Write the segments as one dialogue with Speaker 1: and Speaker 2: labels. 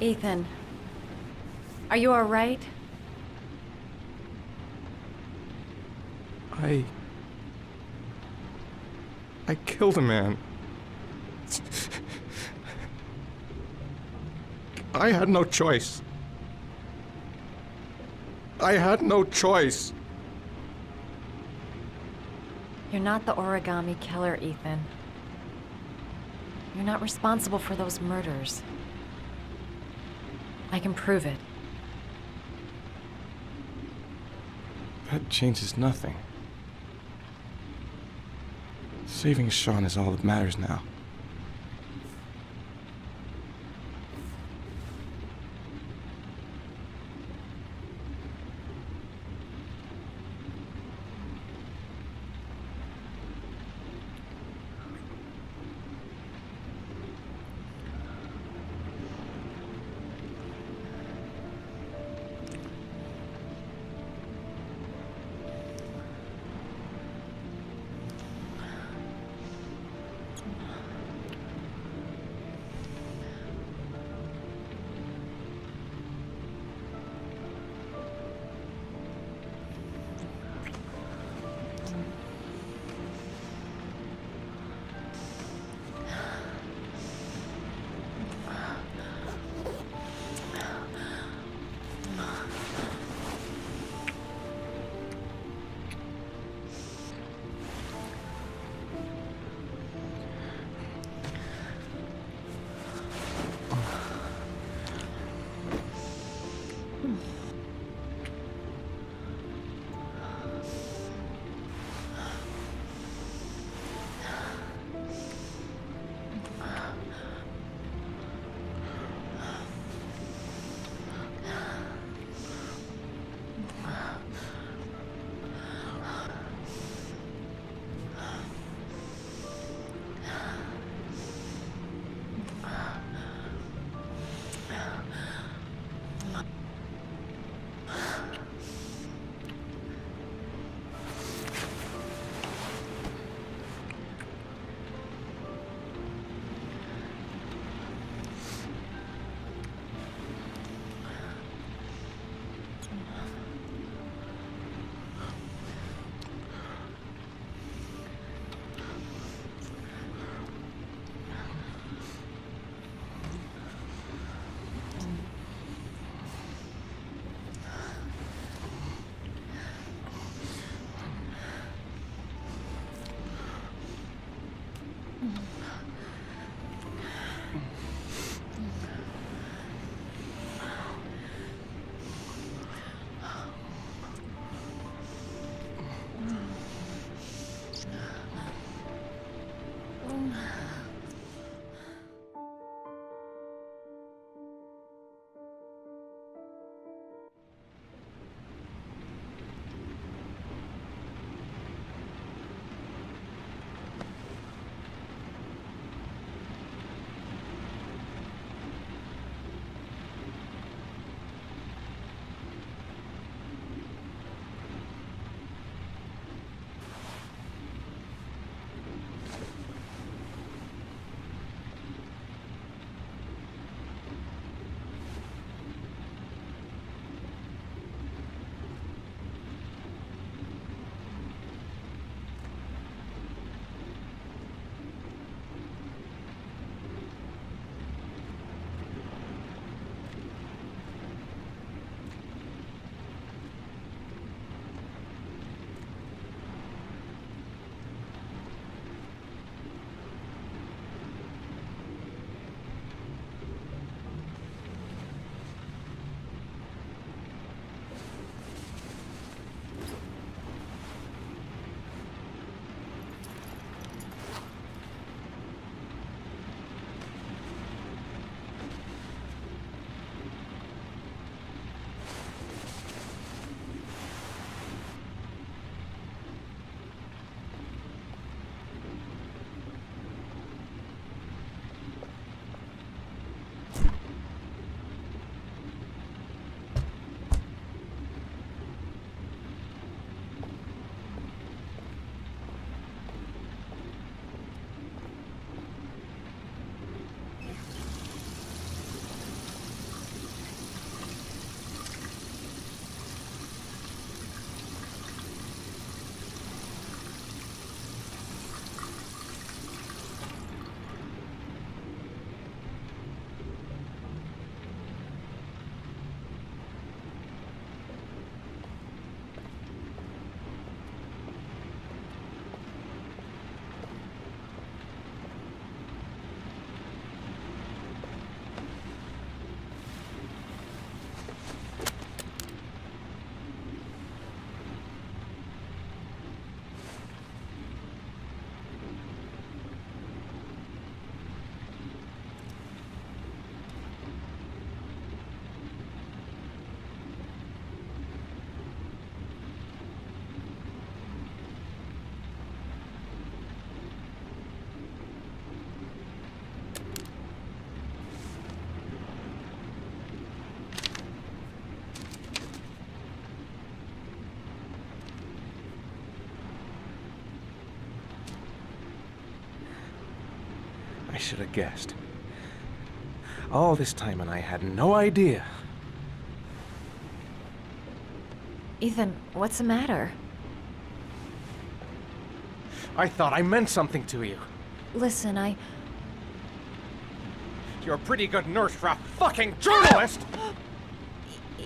Speaker 1: Ethan, are you all right?
Speaker 2: I killed a man. I had no choice. I had no choice.
Speaker 1: You're not the origami killer, Ethan. You're not responsible for those murders. I can prove it.
Speaker 2: That changes nothing. Saving Sean is all that matters now.
Speaker 3: should have guessed. All this time and I had no idea.
Speaker 1: Ethan, what's the matter?
Speaker 3: I thought I meant something to you.
Speaker 1: Listen,
Speaker 3: You're a pretty good nurse for a fucking journalist!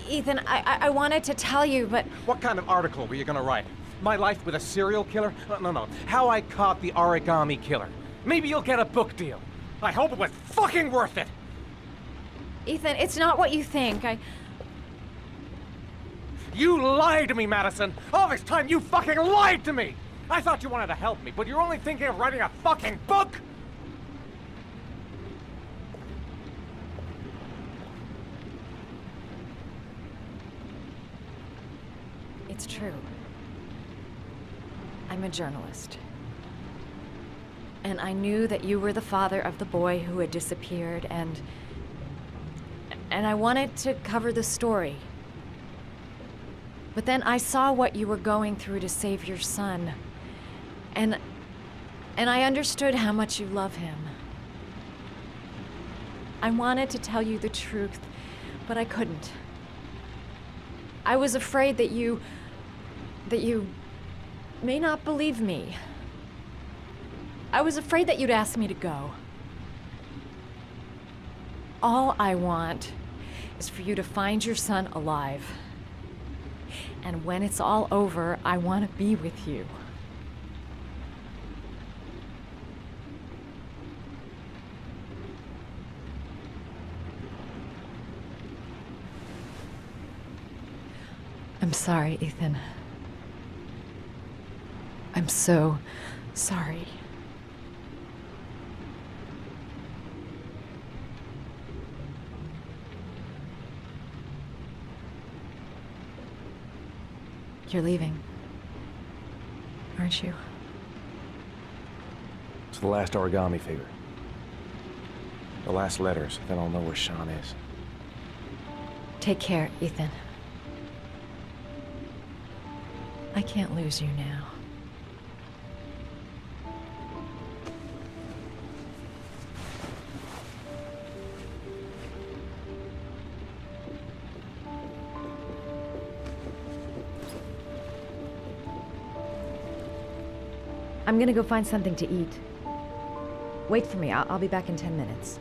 Speaker 1: Ethan, I wanted to tell you, but...
Speaker 3: What kind of article were you gonna write? My life with a serial killer? No. How I caught the origami killer. Maybe you'll get a book deal. I hope it was fucking worth it!
Speaker 1: Ethan, it's not what you think.
Speaker 3: You lied to me, Madison! All this time you fucking lied to me! I thought you wanted to help me, but you're only thinking of writing a fucking book!
Speaker 1: It's true. I'm a journalist. And I knew that you were the father of the boy who had disappeared, and I wanted to cover the story. But then I saw what you were going through to save your son. And I understood how much you love him. I wanted to tell you the truth, but I couldn't. I was afraid that you may not believe me. I was afraid that you'd ask me to go. All I want is for you to find your son alive. And when it's all over, I want to be with you. I'm sorry, Ethan. I'm so sorry. You're leaving, aren't you?
Speaker 3: It's the last origami figure. The last letters, then I'll know where Sean is.
Speaker 1: Take care, Ethan. I can't lose you now. I'm gonna go find something to eat. Wait for me. I'll be back in 10 minutes.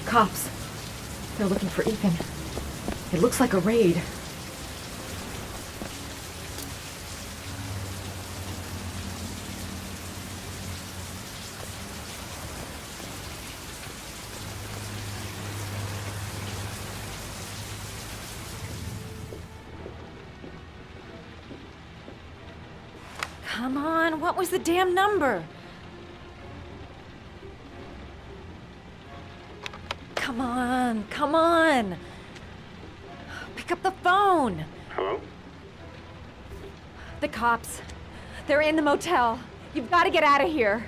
Speaker 1: Cops. They're looking for Ethan. It looks like a raid. Come on, what was the damn number? Come on. Pick up the phone.
Speaker 4: Hello?
Speaker 1: The cops. They're in the motel. You've got to get out of here.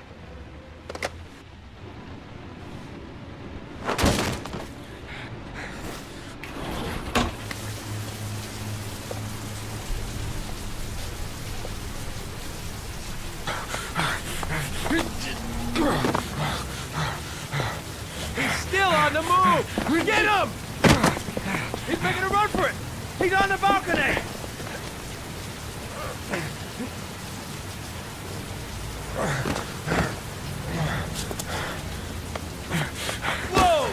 Speaker 4: Still on the move! Get him! He's making a run for it! He's on the balcony! Whoa!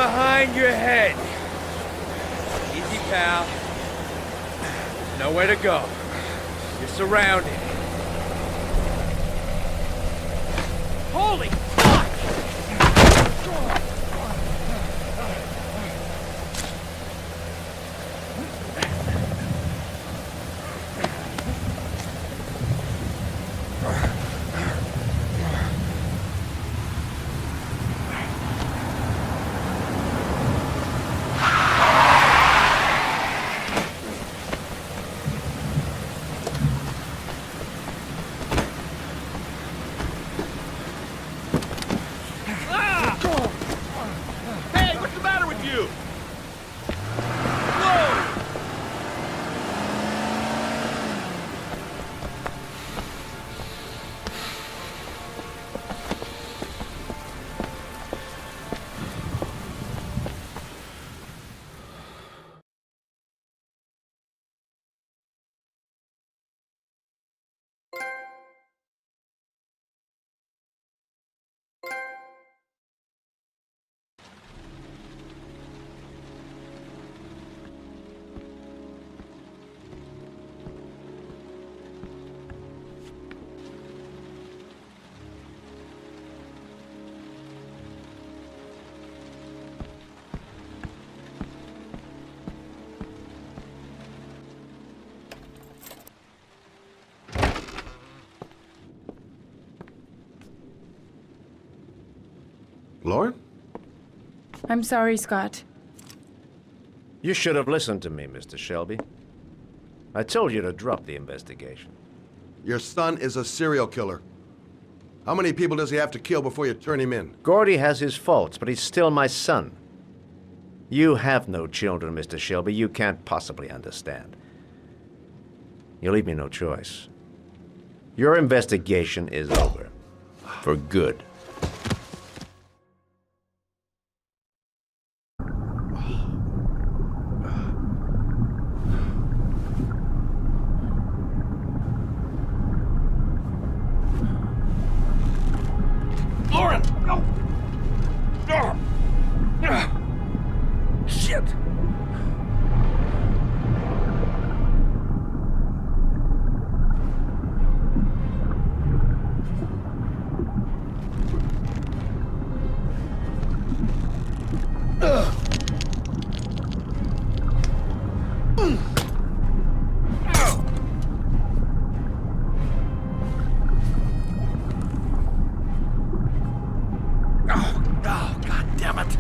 Speaker 4: behind your head. Easy, pal. Nowhere to go. You're surrounded. Holy fuck!
Speaker 5: Hey, what's the matter with you? Whoa!
Speaker 6: Lauren?
Speaker 7: I'm sorry, Scott.
Speaker 8: You should have listened to me, Mr. Shelby. I told you to drop the investigation.
Speaker 6: Your son is a serial killer. How many people does he have to kill before you turn him in?
Speaker 8: Gordy has his faults, but he's still my son. You have no children, Mr. Shelby. You can't possibly understand. You leave me no choice. Your investigation is over. For good.
Speaker 5: Lauren! No! Shit! Oh, God damn it.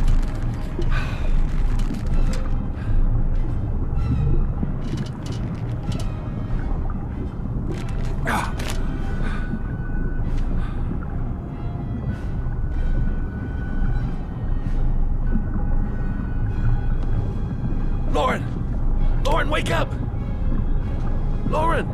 Speaker 5: Lauren! Lauren, wake up! Lauren!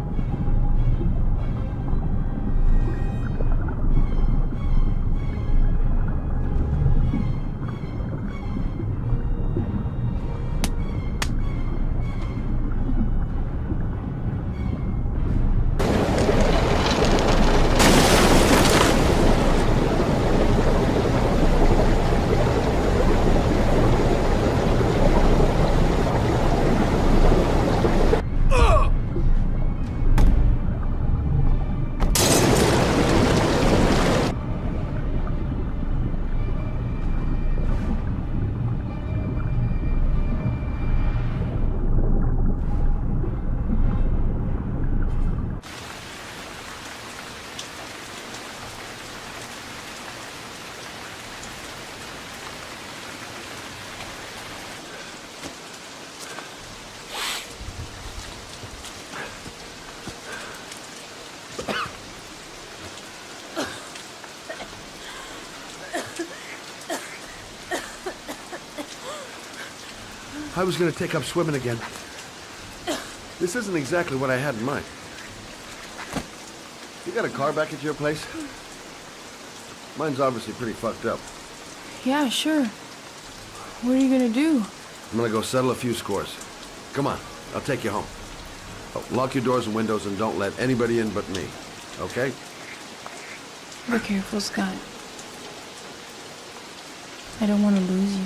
Speaker 6: I was gonna take up swimming again. This isn't exactly what I had in mind. You got a car back at your place? Mine's obviously pretty fucked up.
Speaker 7: Yeah, sure. What are you gonna do?
Speaker 6: I'm gonna go settle a few scores. Come on, I'll take you home. Oh, lock your doors and windows and don't let anybody in but me. Okay?
Speaker 7: Be careful, Scott. I don't want to lose you.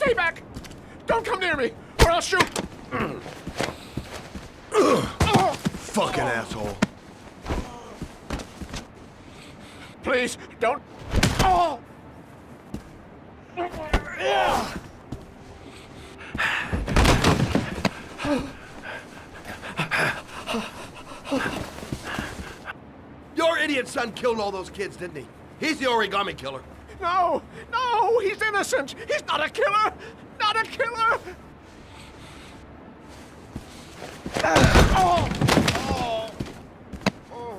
Speaker 3: Stay back! Don't come near me, or I'll shoot!
Speaker 6: Fucking asshole.
Speaker 3: Please, don't... Oh!
Speaker 6: Your idiot son killed all those kids, didn't he? He's the origami killer.
Speaker 3: No! No! He's innocent! He's not a killer! Not a killer! Oh! Oh! Oh!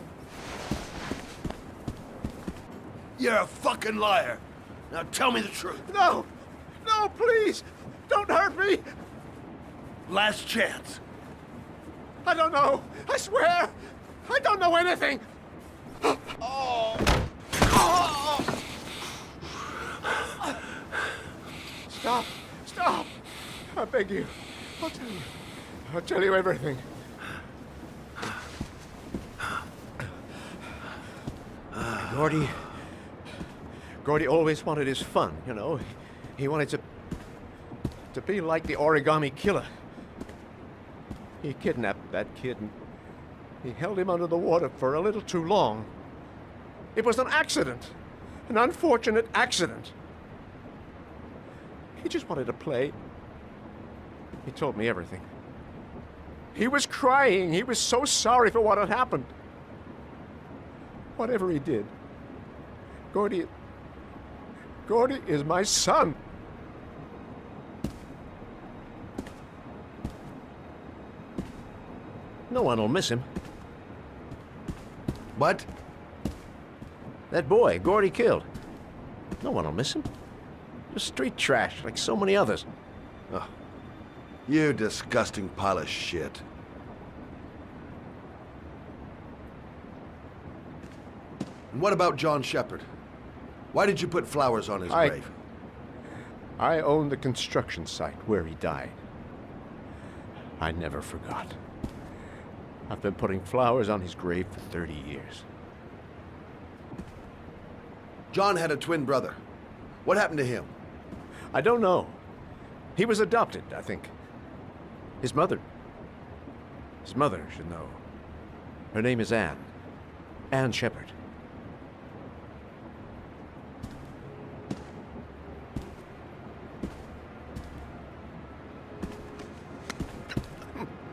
Speaker 6: You're a fucking liar. Now tell me the truth.
Speaker 3: No! No, please! Don't hurt me!
Speaker 6: Last chance.
Speaker 3: I don't know! I swear! I don't know anything! Oh! Oh! Stop! Stop! I beg you. I'll tell you. I'll tell you everything.
Speaker 8: Gordy always wanted his fun, you know. He wanted to be like the origami killer. He kidnapped that kid and he held him under the water for a little too long. It was an accident. An unfortunate accident. He just wanted to play. He told me everything. He was crying. He was so sorry for what had happened. Whatever he did, Gordy is my son. No one will miss him.
Speaker 6: What?
Speaker 8: That boy, Gordy killed. No one will miss him. Just street trash, like so many others.
Speaker 6: Oh, you disgusting pile of shit. And what about John Shepard? Why did you put flowers on his grave?
Speaker 8: I own the construction site where he died. I never forgot. I've been putting flowers on his grave for 30 years.
Speaker 6: John had a twin brother. What happened to him?
Speaker 8: I don't know. He was adopted, I think. His mother should know. Her name is Anne. Anne Shepard.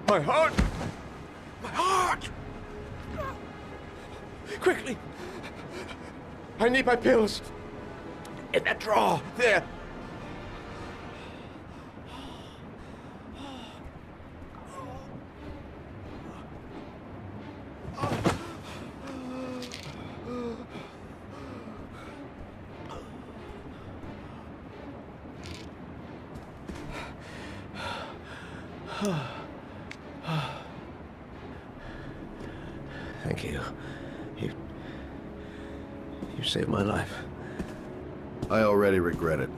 Speaker 3: My heart! My heart! Quickly! I need my pills. In that drawer, there.
Speaker 8: Thank you. You saved my life.
Speaker 6: I already regret it.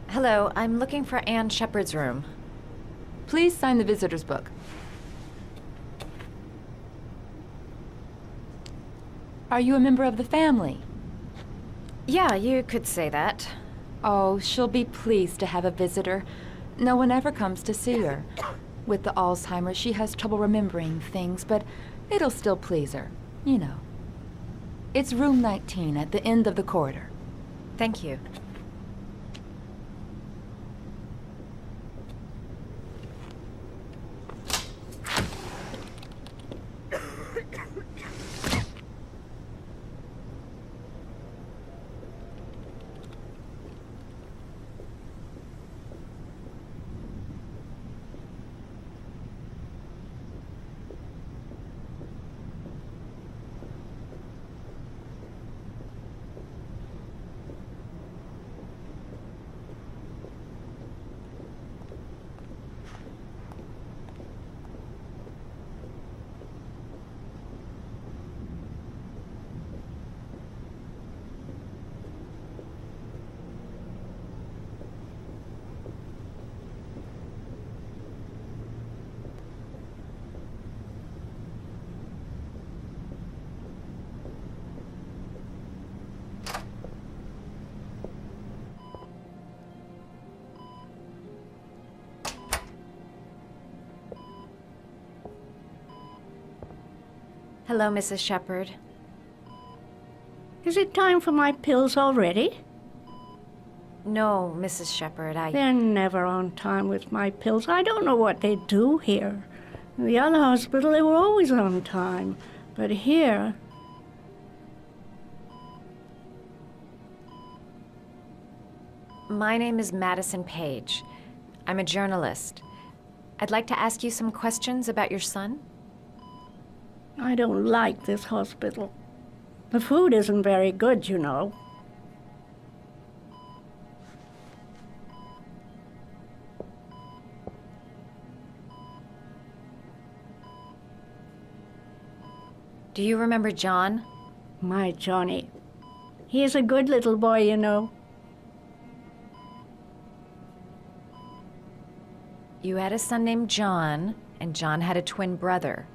Speaker 1: Hello, I'm looking for Anne Shepard's room.
Speaker 7: Please sign the visitor's book. Are you a member of the family?
Speaker 1: Yeah, you could say that.
Speaker 7: Oh, she'll be pleased to have a visitor. No one ever comes to see her. With the Alzheimer's, she has trouble remembering things, but it'll still please her, you know. It's room 19 at the end of the corridor.
Speaker 1: Thank you. Hello, Mrs. Shepherd.
Speaker 9: Is it time for my pills already?
Speaker 1: No, Mrs. Shepherd,
Speaker 9: They're never on time with my pills. I don't know what they do here. In the other hospital, they were always on time. But here...
Speaker 1: My name is Madison Page. I'm a journalist. I'd like to ask you some questions about your son.
Speaker 9: I don't like this hospital. The food isn't very good, you know.
Speaker 1: Do you remember John?
Speaker 9: My Johnny. He is a good little boy, you know.
Speaker 1: You had a son named John, and John had a twin brother.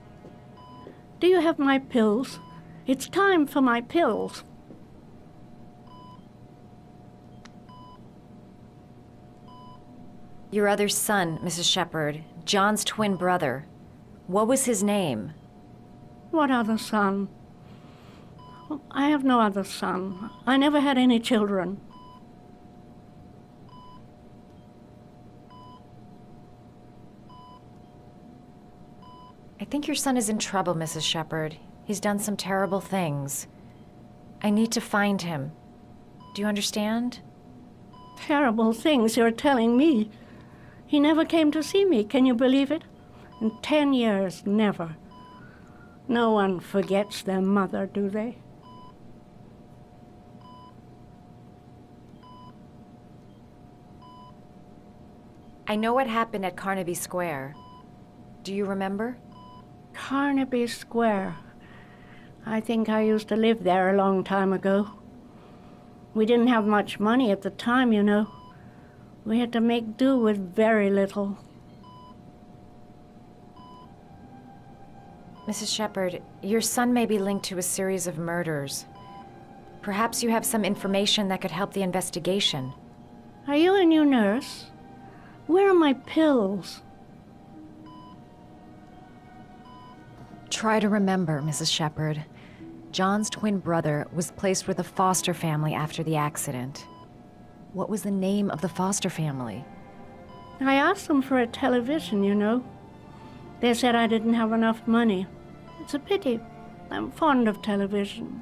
Speaker 9: Do you have my pills? It's time for my pills.
Speaker 1: Your other son, Mrs. Shepherd, John's twin brother. What was his name?
Speaker 9: What other son? I have no other son. I never had any children.
Speaker 1: I think your son is in trouble, Mrs. Shepherd. He's done some terrible things. I need to find him. Do you understand?
Speaker 9: Terrible things you're telling me. He never came to see me, can you believe it? In 10 years, never. No one forgets their mother, do they?
Speaker 1: I know what happened at Carnaby Square. Do you remember?
Speaker 9: Carnaby Square. I think I used to live there a long time ago. We didn't have much money at the time, you know. We had to make do with very little.
Speaker 1: Mrs. Shepherd, your son may be linked to a series of murders. Perhaps you have some information that could help the investigation.
Speaker 9: Are you a new nurse? Where are my pills?
Speaker 1: Try to remember, Mrs. Shepherd. John's twin brother was placed with a foster family after the accident. What was the name of the foster family?
Speaker 9: I asked them for a television, you know. They said I didn't have enough money. It's a pity. I'm fond of television.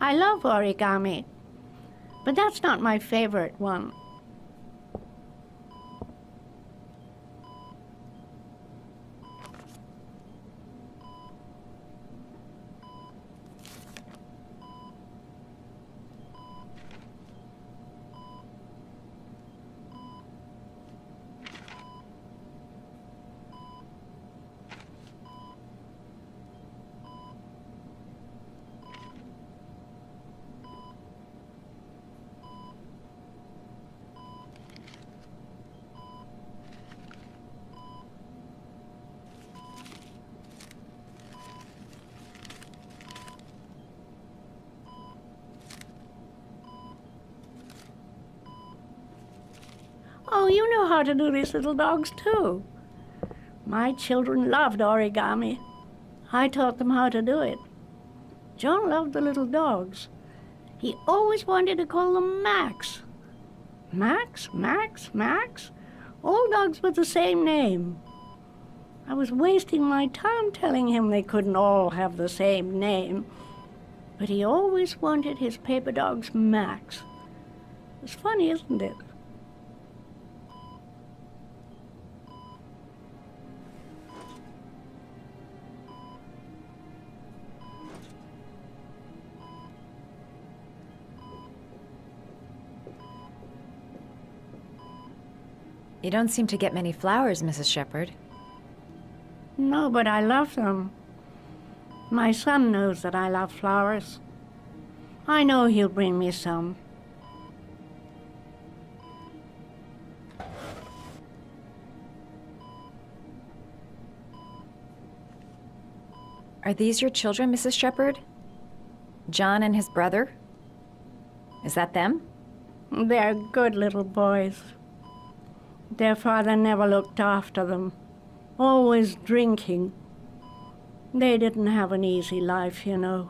Speaker 9: I love origami, but that's not my favorite one. Oh, you know how to do these little dogs, too. My children loved origami. I taught them how to do it. John loved the little dogs. He always wanted to call them Max. Max, Max, Max? All dogs with the same name. I was wasting my time telling him they couldn't all have the same name. But he always wanted his paper dogs Max. It's funny, isn't it?
Speaker 1: You don't seem to get many flowers, Mrs. Shepherd.
Speaker 9: No, but I love them. My son knows that I love flowers. I know he'll bring me some.
Speaker 1: Are these your children, Mrs. Shepherd? John and his brother? Is that them?
Speaker 9: They're good little boys. Their father never looked after them, always drinking. They didn't have an easy life, you know.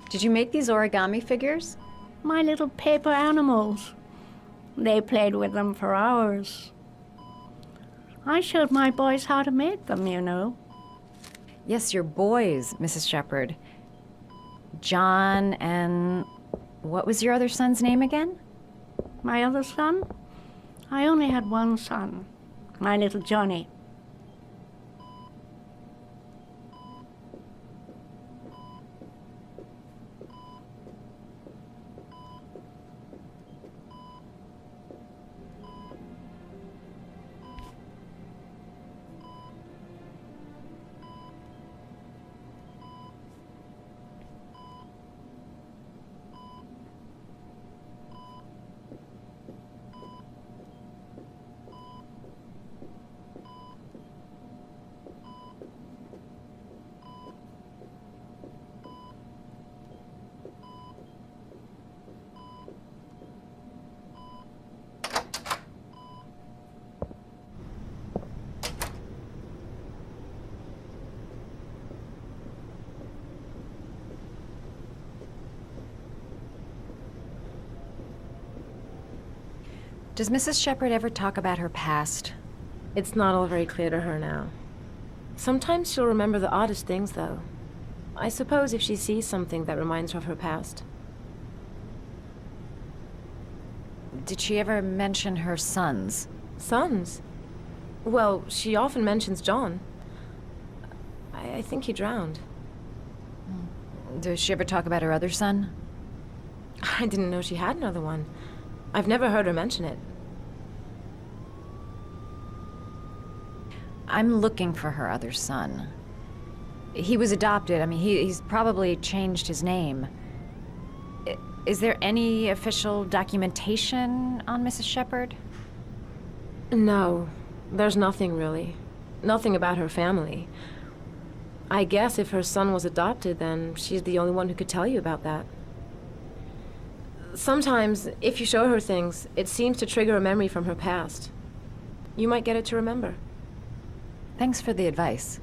Speaker 1: Did you make these origami figures?
Speaker 9: My little paper animals. They played with them for hours. I showed my boys how to make them, you know.
Speaker 1: Yes, your boys, Mrs. Shepherd. John and... what was your other son's name again?
Speaker 9: My other son? I only had one son, my little Johnny.
Speaker 1: Does Mrs. Shepherd ever talk about her past?
Speaker 10: It's not all very clear to her now. Sometimes she'll remember the oddest things, though. I suppose if she sees something that reminds her of her past.
Speaker 1: Did she ever mention her sons?
Speaker 10: Sons? Well, she often mentions John. I think he drowned.
Speaker 1: Does she ever talk about her other son?
Speaker 10: I didn't know she had another one. I've never heard her mention it.
Speaker 1: I'm looking for her other son. He was adopted. I mean, he's probably changed his name. Is there any official documentation on Mrs. Shepherd?
Speaker 10: No, there's nothing really. Nothing about her family. I guess if her son was adopted, then she's the only one who could tell you about that. Sometimes, if you show her things, it seems to trigger a memory from her past. You might get it to remember.
Speaker 1: Thanks for the advice.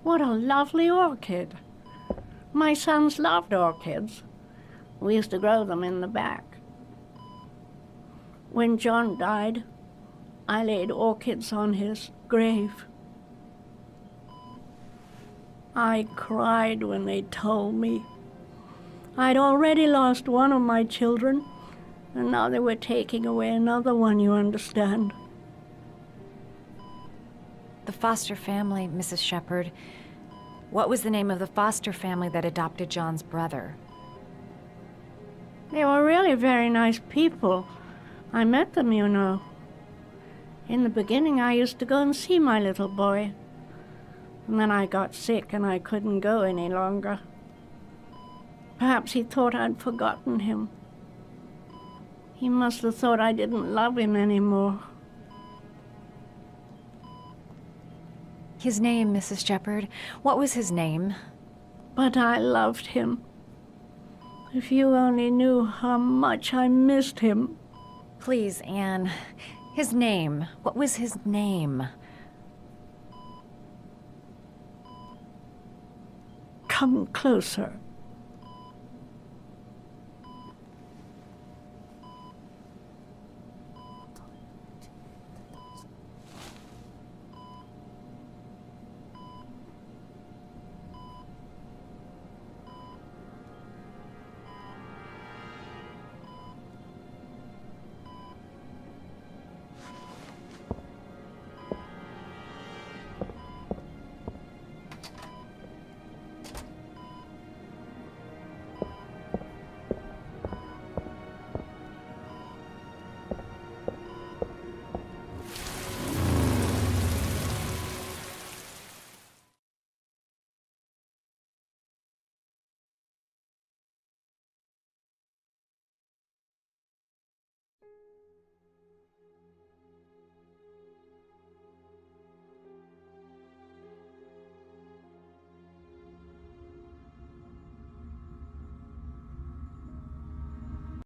Speaker 9: What a lovely orchid. My sons loved orchids. We used to grow them in the back. When John died, I laid orchids on his grave. I cried when they told me. I'd already lost one of my children, and now they were taking away another one, you understand.
Speaker 1: The foster family, Mrs. Shepherd. What was the name of the foster family that adopted John's brother?
Speaker 9: They were really very nice people. I met them, you know. In the beginning, I used to go and see my little boy. And then I got sick and I couldn't go any longer. Perhaps he thought I'd forgotten him. He must have thought I didn't love him anymore.
Speaker 1: His name, Mrs. Shepherd. What was his name?
Speaker 9: But I loved him. If you only knew how much I missed him.
Speaker 1: Please, Anne. His name. What was his name?
Speaker 9: Come closer.